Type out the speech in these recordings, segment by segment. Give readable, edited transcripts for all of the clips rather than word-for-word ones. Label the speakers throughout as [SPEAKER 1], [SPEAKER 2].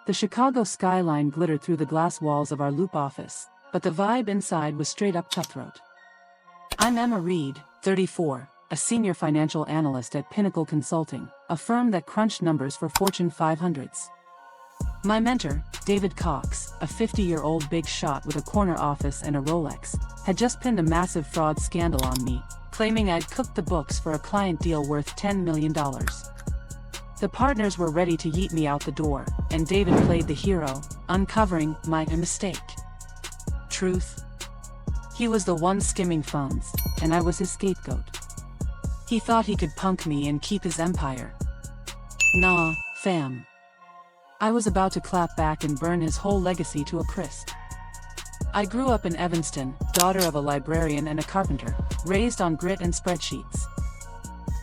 [SPEAKER 1] The Chicago skyline glittered through the glass walls of our loop office, but the vibe inside was straight up cutthroat. I'm Emma Reed, 34, a senior financial analyst at Pinnacle Consulting, a firm that crunched numbers for Fortune 500s. My mentor, David Cox, a 50-year-old big shot with a corner office and a Rolex, had just pinned a massive fraud scandal on me, claiming I'd cooked the books for a client deal worth $10 million. The partners were ready to yeet me out the door, and David played the hero, uncovering my mistake. Truth? He was the one skimming funds, and I was his scapegoat. He thought he could punk me and keep his empire. Nah, fam. I was about to clap back and burn his whole legacy to a crisp. I grew up in Evanston, daughter of a librarian and a carpenter, raised on grit and spreadsheets.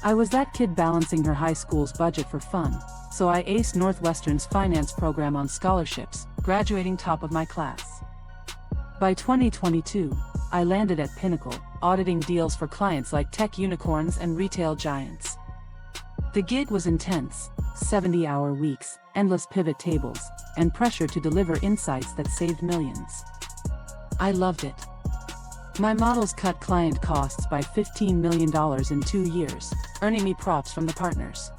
[SPEAKER 1] I was that kid balancing her high school's budget for fun, so I aced Northwestern's finance program on scholarships, graduating top of my class. By 2022, I landed at Pinnacle, auditing deals for clients like tech unicorns and retail giants. The gig was intense, 70-hour weeks, endless pivot tables, and pressure to deliver insights that saved millions. I loved it. My models cut client costs by $15 million in 2 years, earning me props from the partners.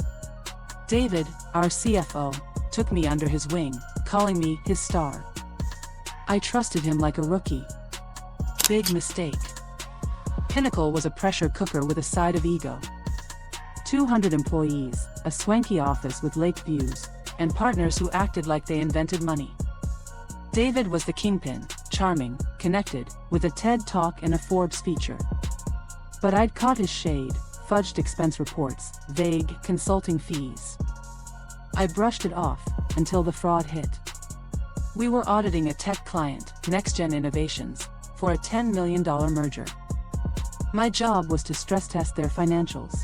[SPEAKER 1] David, our CFO, took me under his wing, calling me his star. I trusted him like a rookie. Big mistake. Pinnacle was a pressure cooker with a side of ego. 200 employees, a swanky office with lake views, and partners who acted like they invented money. David was the kingpin, charming, connected, with a TED Talk and a Forbes feature. But I'd caught his shade, fudged expense reports, vague consulting fees. I brushed it off, until the fraud hit. We were auditing a tech client, NextGen Innovations, for a $10 million merger. My job was to stress test their financials.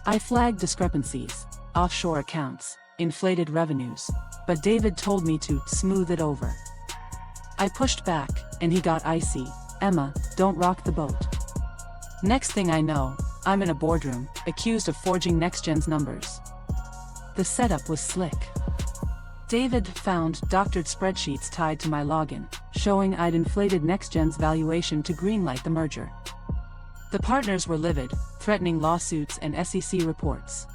[SPEAKER 1] I flagged discrepancies, offshore accounts, inflated revenues, but David told me to smooth it over. I pushed back, and he got icy. Emma, don't rock the boat. Next thing I know, I'm in a boardroom, accused of forging NextGen's numbers. The setup was slick. David found doctored spreadsheets tied to my login, showing I'd inflated NextGen's valuation to greenlight the merger. The partners were livid, threatening lawsuits and SEC reports.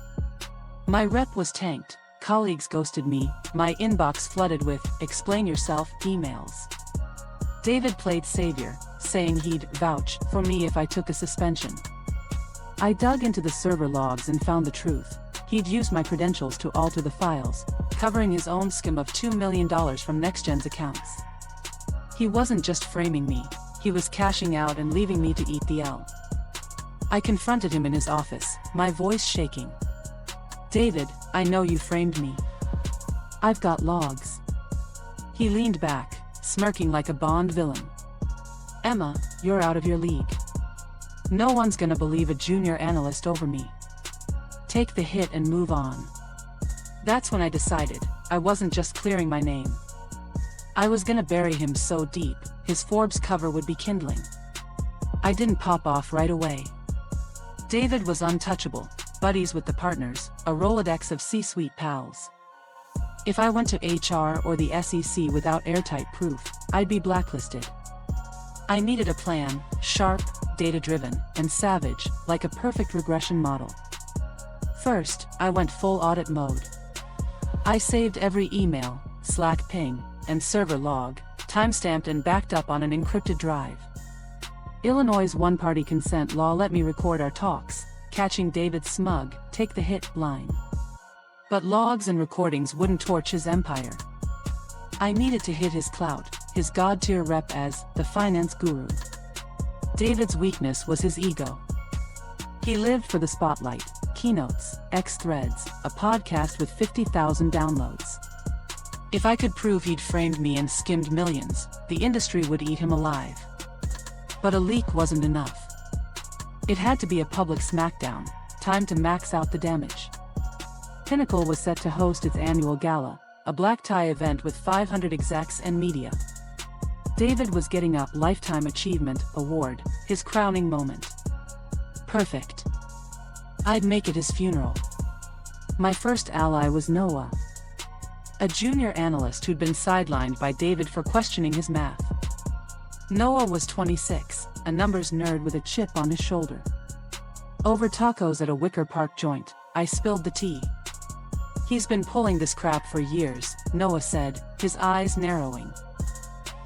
[SPEAKER 1] My rep was tanked, colleagues ghosted me, my inbox flooded with "explain yourself" emails. David played savior, saying he'd vouch for me if I took a suspension. I dug into the server logs and found the truth. He'd used my credentials to alter the files, covering his own skim of $2 million from NextGen's accounts. He wasn't just framing me, he was cashing out and leaving me to eat the L. I confronted him in his office, my voice shaking. David, I know you framed me. I've got logs. He leaned back, smirking like a Bond villain. Emma, you're out of your league. No one's gonna believe a junior analyst over me. Take the hit and move on. That's when I decided, I wasn't just clearing my name. I was gonna bury him so deep, his Forbes cover would be kindling. I didn't pop off right away. David was untouchable, buddies with the partners, a Rolodex of C-suite pals. If I went to HR or the SEC without airtight proof, I'd be blacklisted. I needed a plan, sharp, data-driven, and savage, like a perfect regression model. First, I went full audit mode. I saved every email, Slack ping, and server log, timestamped and backed up on an encrypted drive. Illinois' one-party consent law let me record our talks, catching David's smug, take the hit line. But logs and recordings wouldn't torch his empire. I needed to hit his clout, his god-tier rep as the finance guru. David's weakness was his ego. He lived for the spotlight, keynotes, X-Threads, a podcast with 50,000 downloads. If I could prove he'd framed me and skimmed millions, the industry would eat him alive. But a leak wasn't enough. It had to be a public smackdown, time to max out the damage. Pinnacle was set to host its annual gala, a black-tie event with 500 execs and media. David was getting a Lifetime Achievement Award, his crowning moment. Perfect. I'd make it his funeral. My first ally was Noah. a junior analyst who'd been sidelined by David for questioning his math. Noah was 26, a numbers nerd with a chip on his shoulder. Over tacos at a Wicker Park joint, I spilled the tea. "He's been pulling this crap for years," Noah said, his eyes narrowing.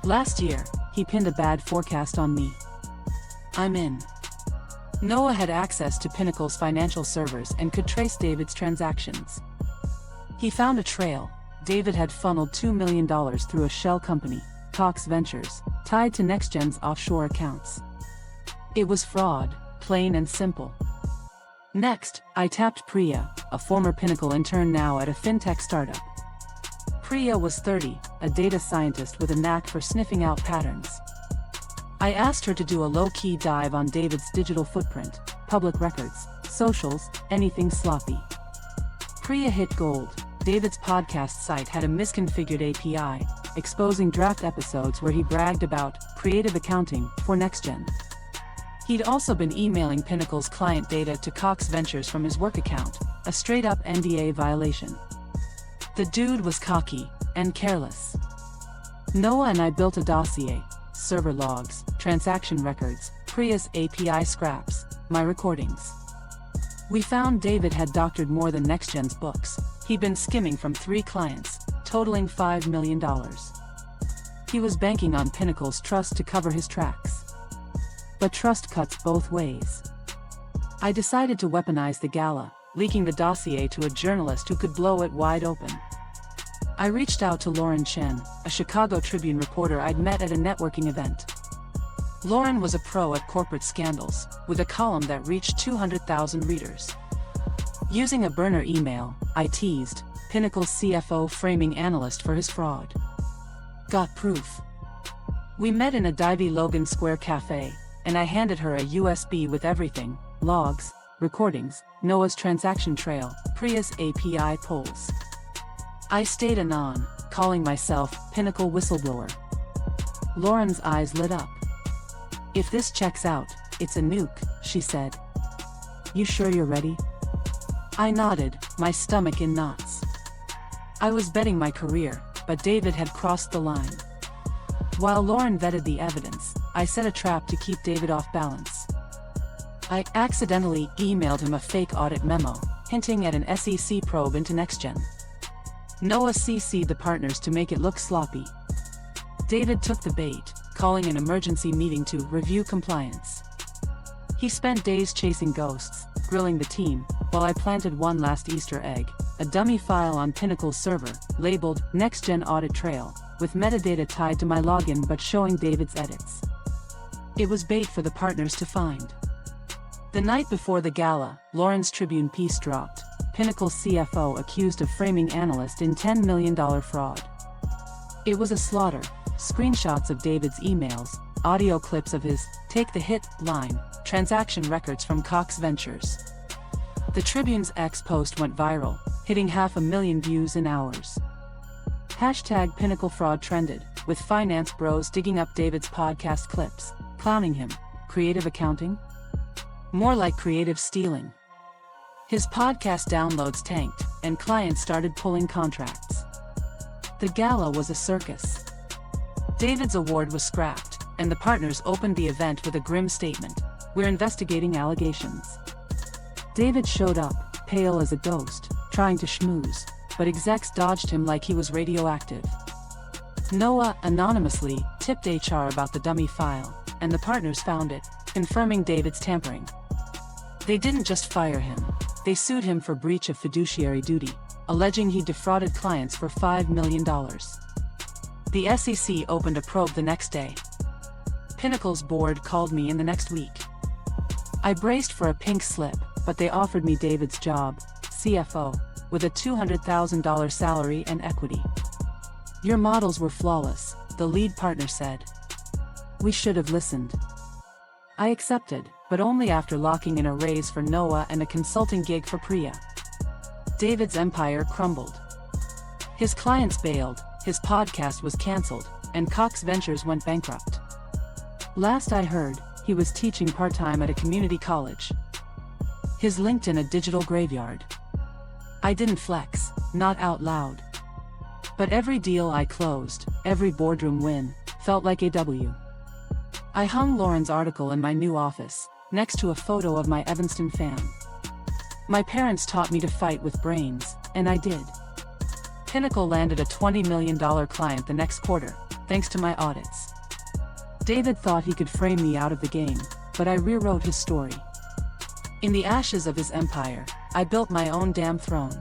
[SPEAKER 1] "Last year, he pinned a bad forecast on me. I'm in." Noah had access to Pinnacle's financial servers and could trace David's transactions. He found a trail. David had funneled $2 million through a shell company, Cox Ventures, tied to NextGen's offshore accounts. It was fraud, plain and simple. Next, I tapped Priya, a former Pinnacle intern now at a fintech startup. Priya was 30, a data scientist with a knack for sniffing out patterns. I asked her to do a low-key dive on David's digital footprint, public records, socials, anything sloppy. Priya hit gold. David's podcast site had a misconfigured API, exposing draft episodes where he bragged about creative accounting for NextGen. He'd also been emailing Pinnacle's client data to Cox Ventures from his work account, a straight-up NDA violation. The dude was cocky and careless. Noah and I built a dossier: server logs, transaction records, Priya's API scraps, my recordings. We found David had doctored more than NextGen's books. He'd been skimming from 3 clients, totaling $5 million. He was banking on Pinnacle's trust to cover his tracks. But trust cuts both ways. I decided to weaponize the gala, leaking the dossier to a journalist who could blow it wide open. I reached out to Lauren Chen, a Chicago Tribune reporter I'd met at a networking event. Lauren was a pro at corporate scandals, with a column that reached 200,000 readers. Using a burner email, I teased Pinnacle's CFO framing analyst for his fraud. Got proof. We met in a divey Logan Square cafe, and I handed her a USB with everything: logs, recordings, Noah's transaction trail, Priya's API polls. I stayed anon, calling myself Pinnacle whistleblower. Lauren's eyes lit up. "If this checks out, it's a nuke," she said. "You sure you're ready?" I nodded, my stomach in knots. I was betting my career, but David had crossed the line. While Lauren vetted the evidence, I set a trap to keep David off balance. I accidentally emailed him a fake audit memo, hinting at an SEC probe into NextGen. Noah CC'd the partners to make it look sloppy. David took the bait, calling an emergency meeting to review compliance. He spent days chasing ghosts, grilling the team, while I planted one last Easter egg: a dummy file on Pinnacle's server, labeled NextGen Audit Trail, with metadata tied to my login but showing David's edits. It was bait for the partners to find. The night before the gala, Lauren's Tribune piece dropped: Pinnacle CFO accused of framing analyst in $10 million fraud. It was a slaughter: screenshots of David's emails, audio clips of his "take the hit" line, transaction records from Cox Ventures. The Tribune's X post went viral, hitting 500,000 views in hours. Hashtag Pinnacle fraud trended, with finance bros digging up David's podcast clips, clowning him. Creative accounting? More like creative stealing. His podcast downloads tanked, and clients started pulling contracts. The gala was a circus. David's award was scrapped, and the partners opened the event with a grim statement: "We're investigating allegations." David showed up, pale as a ghost, trying to schmooze, but execs dodged him like he was radioactive. Noah anonymously tipped HR about the dummy file, and the partners found it, confirming David's tampering. They didn't just fire him, they sued him for breach of fiduciary duty, alleging he defrauded clients for $5 million. The SEC opened a probe the next day. Pinnacle's board called me in the next week. I braced for a pink slip, but they offered me David's job, CFO, with a $200,000 salary and equity. "Your models were flawless," the lead partner said. "We should have listened." I accepted, but only after locking in a raise for Noah and a consulting gig for Priya. David's empire crumbled. His clients bailed, his podcast was cancelled, and Cox Ventures went bankrupt. Last I heard, he was teaching part-time at a community college. His LinkedIn a digital graveyard. I didn't flex, not out loud. But every deal I closed, every boardroom win, felt like a W. I hung Lauren's article in my new office, next to a photo of my Evanston fam. My parents taught me to fight with brains, and I did. Pinnacle landed a $20 million client the next quarter, thanks to my audits. David thought he could frame me out of the game, but I rewrote his story. In the ashes of his empire, I built my own damn throne.